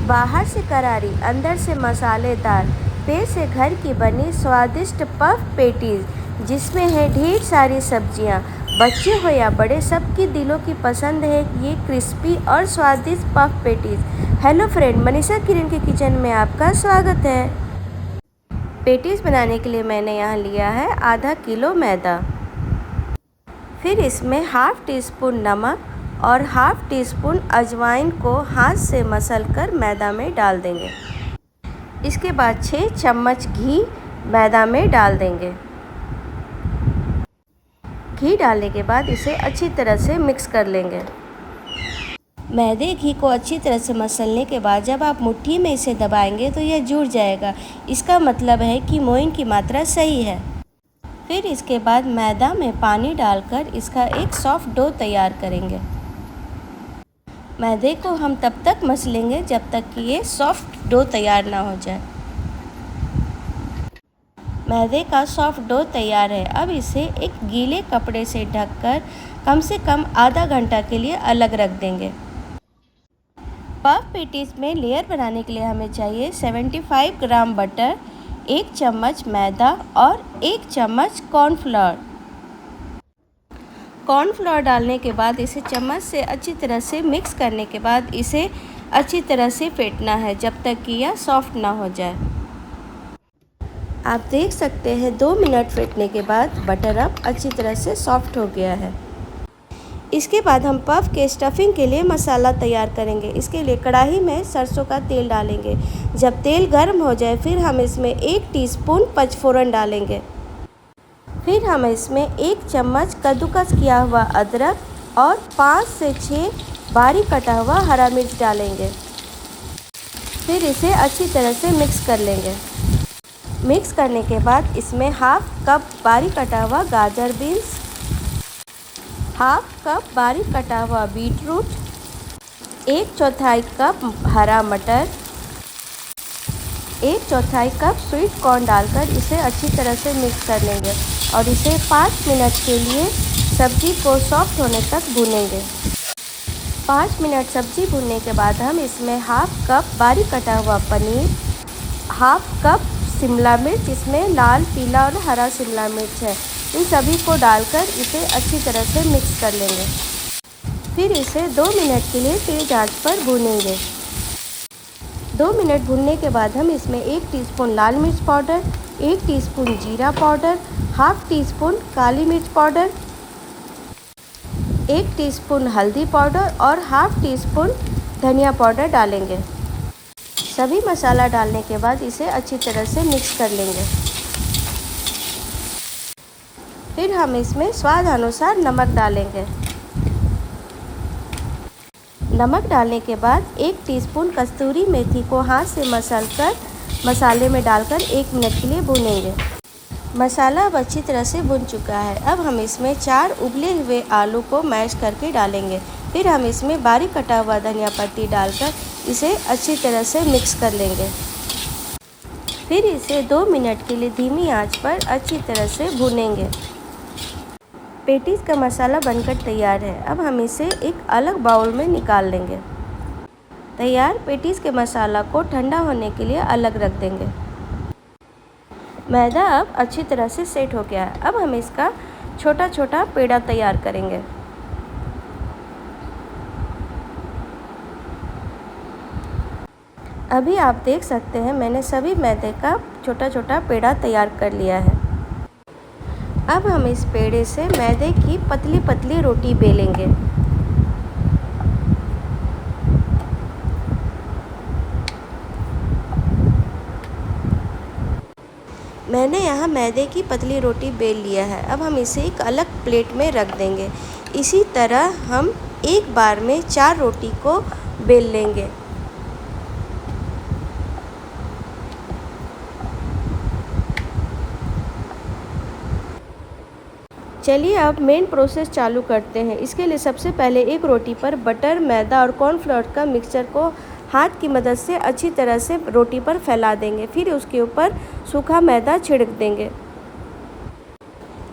बाहर से करारी, अंदर से मसालेदार, पेट से घर की बनी स्वादिष्ट पफ पेटीज, जिसमें है ढेर सारी सब्जियां। बच्चे हो या बड़े, सबकी दिलों की पसंद है ये क्रिस्पी और स्वादिष्ट puff patties. Hello friend, Manisha Kiran के किचन में आपका स्वागत है। पेटीज बनाने के लिए मैंने यहाँ लिया है आधा किलो मैदा। फिर इसमें हाफ टी स्पून नमक और हाफ टी स्पून अजवाइन को हाथ से मसलकर मैदा में डाल देंगे। इसके बाद 6 चम्मच घी मैदा में डाल देंगे। घी डालने के बाद इसे अच्छी तरह से मिक्स कर लेंगे। मैदे घी को अच्छी तरह से मसलने के बाद जब आप मुट्ठी में इसे दबाएंगे तो यह जुड़ जाएगा। इसका मतलब है कि मोइन की मात्रा सही है। फिर इसके बाद मैदा में पानी डालकर इसका एक सॉफ्ट डो तैयार करेंगे। मैदे को हम तब तक मसलेंगे जब तक कि ये सॉफ्ट डो तैयार ना हो जाए। मैदे का सॉफ्ट डो तैयार है। अब इसे एक गीले कपड़े से ढककर कम से कम आधा घंटा के लिए अलग रख देंगे। पफ पेटीज में लेयर बनाने के लिए हमें चाहिए 75 ग्राम बटर, 1 चम्मच मैदा और 1 चम्मच कॉर्नफ्लोर। कॉर्नफ्लोर डालने के बाद इसे चम्मच से अच्छी तरह से मिक्स करने के बाद इसे अच्छी तरह से फेंटना है जब तक कि यह सॉफ्ट ना हो जाए। आप देख सकते हैं 2 मिनट फेंटने के बाद बटर अब अच्छी तरह से सॉफ्ट हो गया है। इसके बाद हम पफ के स्टफिंग के लिए मसाला तैयार करेंगे। इसके लिए कढ़ाई में सरसों का तेल डालेंगे। जब तेल गर्म हो जाए फिर हम इसमें 1 टीस्पून पचफोरन डालेंगे। फिर हम इसमें 1 चम्मच कद्दूकस किया हुआ अदरक और 5 से 6 बारीक कटा हुआ हरा मिर्च डालेंगे। फिर इसे अच्छी तरह से मिक्स कर लेंगे। मिक्स करने के बाद इसमें हाफ कप बारीक कटा हुआ गाजर बीन्स, हाफ कप बारीक कटा हुआ बीट रूट, 1/4 कप हरा मटर, 1/4 कप स्वीट कॉर्न डालकर इसे अच्छी तरह से मिक्स कर लेंगे और इसे 5 मिनट के लिए सब्ज़ी को सॉफ्ट होने तक भूनेंगे। 5 मिनट सब्ज़ी भूनने के बाद हम इसमें हाफ कप बारीक कटा हुआ पनीर, हाफ कप शिमला मिर्च, इसमें लाल, पीला और हरा शिमला मिर्च है, इन सभी को डालकर इसे अच्छी तरह से मिक्स कर लेंगे। फिर इसे 2 मिनट के लिए तेज़ आंच पर भूनेंगे। 2 मिनट भूनने के बाद हम इसमें 1 टीस्पून लाल मिर्च पाउडर, 1 टीस्पून जीरा पाउडर, हाफ टी स्पून काली मिर्च पाउडर, 1 टीस्पून हल्दी पाउडर और हाफ टी स्पून धनिया पाउडर डालेंगे। सभी मसाला डालने के बाद इसे अच्छी तरह से मिक्स कर लेंगे। फिर हम इसमें स्वाद अनुसार नमक डालेंगे। नमक डालने के बाद 1 टीस्पून कस्तूरी मेथी को हाथ से मसलकर मसाले में डालकर 1 मिनट के लिए भूनेंगे। मसाला अब अच्छी तरह से भुन चुका है। अब हम इसमें 4 उबले हुए आलू को मैश करके डालेंगे। फिर हम इसमें बारीक कटा हुआ धनिया पत्ती डालकर इसे अच्छी तरह से मिक्स कर लेंगे। फिर इसे 2 मिनट के लिए धीमी आंच पर अच्छी तरह से भूनेंगे। पेटीज का मसाला बनकर तैयार है। अब हम इसे एक अलग बाउल में निकाल लेंगे। तैयार पेटीज के मसाला को ठंडा होने के लिए अलग रख देंगे। मैदा अब अच्छी तरह से सेट हो गया है। अब हम इसका छोटा छोटा पेड़ा तैयार करेंगे। अभी आप देख सकते हैं मैंने सभी मैदे का छोटा छोटा पेड़ा तैयार कर लिया है। अब हम इस पेड़े से मैदे की पतली पतली रोटी बेलेंगे। मैंने यहाँ मैदे की पतली रोटी बेल लिया है। अब हम इसे एक अलग प्लेट में रख देंगे। इसी तरह हम एक बार में 4 रोटी को बेल लेंगे। चलिए अब मेन प्रोसेस चालू करते हैं। इसके लिए सबसे पहले एक रोटी पर बटर, मैदा और कॉर्नफ्लोर का मिक्सचर को हाथ की मदद से अच्छी तरह से रोटी पर फैला देंगे। फिर उसके ऊपर सूखा मैदा छिड़क देंगे।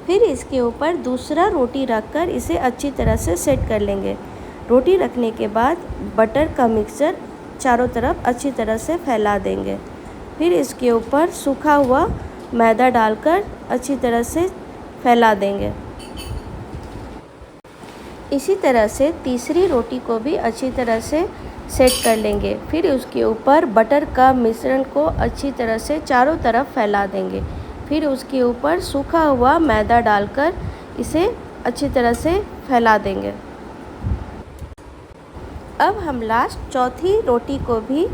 फिर इसके ऊपर दूसरा रोटी रखकर इसे अच्छी तरह से सेट कर लेंगे। रोटी रखने के बाद बटर का मिक्सचर चारों तरफ अच्छी तरह से फैला देंगे। फिर इसके ऊपर सूखा हुआ मैदा डालकर अच्छी तरह से फैला देंगे। इसी तरह से तीसरी रोटी को भी अच्छी तरह से सेट कर लेंगे। फिर उसके ऊपर बटर का मिश्रण को अच्छी तरह से चारों तरफ फैला देंगे। फिर उसके ऊपर सूखा हुआ मैदा डालकर इसे अच्छी तरह से फैला देंगे। अब हम लास्ट चौथी रोटी को भी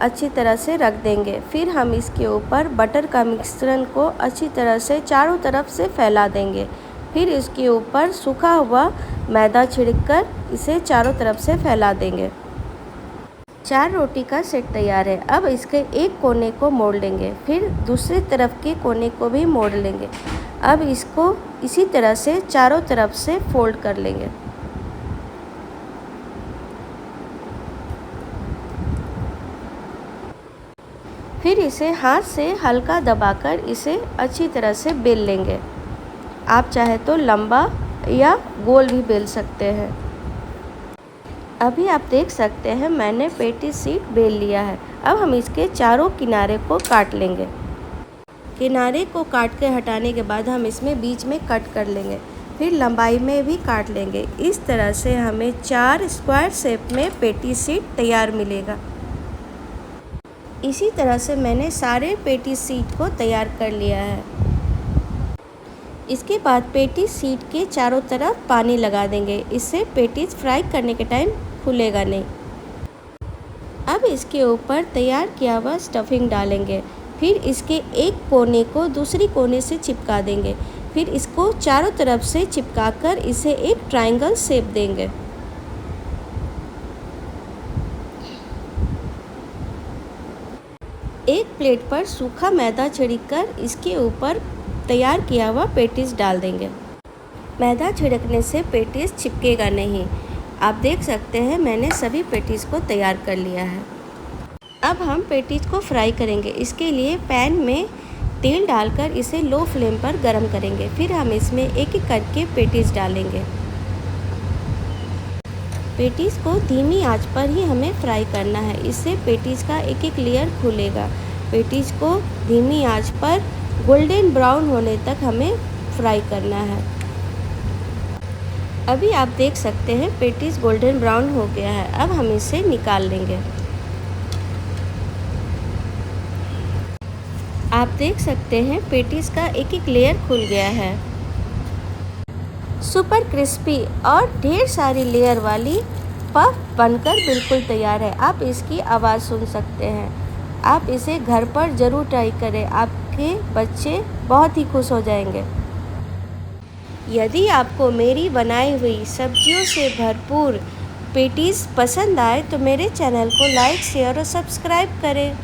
अच्छी तरह से रख देंगे। फिर हम इसके ऊपर बटर का मिश्रण को अच्छी तरह से चारों तरफ से फैला देंगे। फिर इसके ऊपर सूखा हुआ मैदा छिड़ककर इसे चारों तरफ से फैला देंगे। 4 रोटी का सेट तैयार है। अब इसके एक कोने को मोड़ लेंगे, फिर दूसरी तरफ के कोने को भी मोड़ लेंगे। अब इसको इसी तरह से चारों तरफ से फोल्ड कर लेंगे। फिर इसे हाथ से हल्का दबाकर इसे अच्छी तरह से बेल लेंगे। आप चाहे तो लंबा या गोल भी बेल सकते हैं। अभी आप देख सकते हैं मैंने पेटी सीट बेल लिया है। अब हम इसके चारों किनारे को काट लेंगे। किनारे को काट के हटाने के बाद हम इसमें बीच में कट कर लेंगे। फिर लंबाई में भी काट लेंगे। इस तरह से हमें 4 स्क्वायर शेप में पेटी सीट तैयार मिलेगा। इसी तरह से मैंने सारे पेटी सीट को तैयार कर लिया है। इसके बाद पेटी सीट के चारों तरफ पानी लगा देंगे। इससे पेटीज फ्राई करने के टाइम फूलेगा नहीं। अब इसके ऊपर तैयार किया हुआ स्टफिंग डालेंगे। फिर इसके एक कोने को दूसरी कोने से चिपका देंगे। फिर इसको चारों तरफ से चिपकाकर इसे एक ट्रायंगल शेप देंगे। एक प्लेट पर सूखा मैदा छिड़ककर इसके ऊपर तैयार किया हुआ पेटीज डाल देंगे। मैदा छिड़कने से पेटीज चिपकेगा नहीं। आप देख सकते हैं मैंने सभी पेटीज को तैयार कर लिया है। अब हम पेटीज को फ्राई करेंगे। इसके लिए पैन में तेल डालकर इसे लो फ्लेम पर गरम करेंगे। फिर हम इसमें एक एक करके पेटीज डालेंगे। पेटीज को धीमी आंच पर ही हमें फ्राई करना है। इससे पेटीज का एक एक लेयर खुलेगा। पेटीज को धीमी आंच पर गोल्डन ब्राउन होने तक हमें फ्राई करना है। अभी आप देख सकते हैं पेटीज गोल्डन ब्राउन हो गया है। अब हम इसे निकाल लेंगे। आप देख सकते हैं पेटीज का एक एक लेयर खुल गया है। सुपर क्रिस्पी और ढेर सारी लेयर वाली पफ बनकर बिल्कुल तैयार है। आप इसकी आवाज़ सुन सकते हैं। आप इसे घर पर ज़रूर ट्राई करें। आपके बच्चे बहुत ही खुश हो जाएंगे। यदि आपको मेरी बनाई हुई सब्जियों से भरपूर पेटीज़ पसंद आए तो मेरे चैनल को लाइक, शेयर और सब्सक्राइब करें।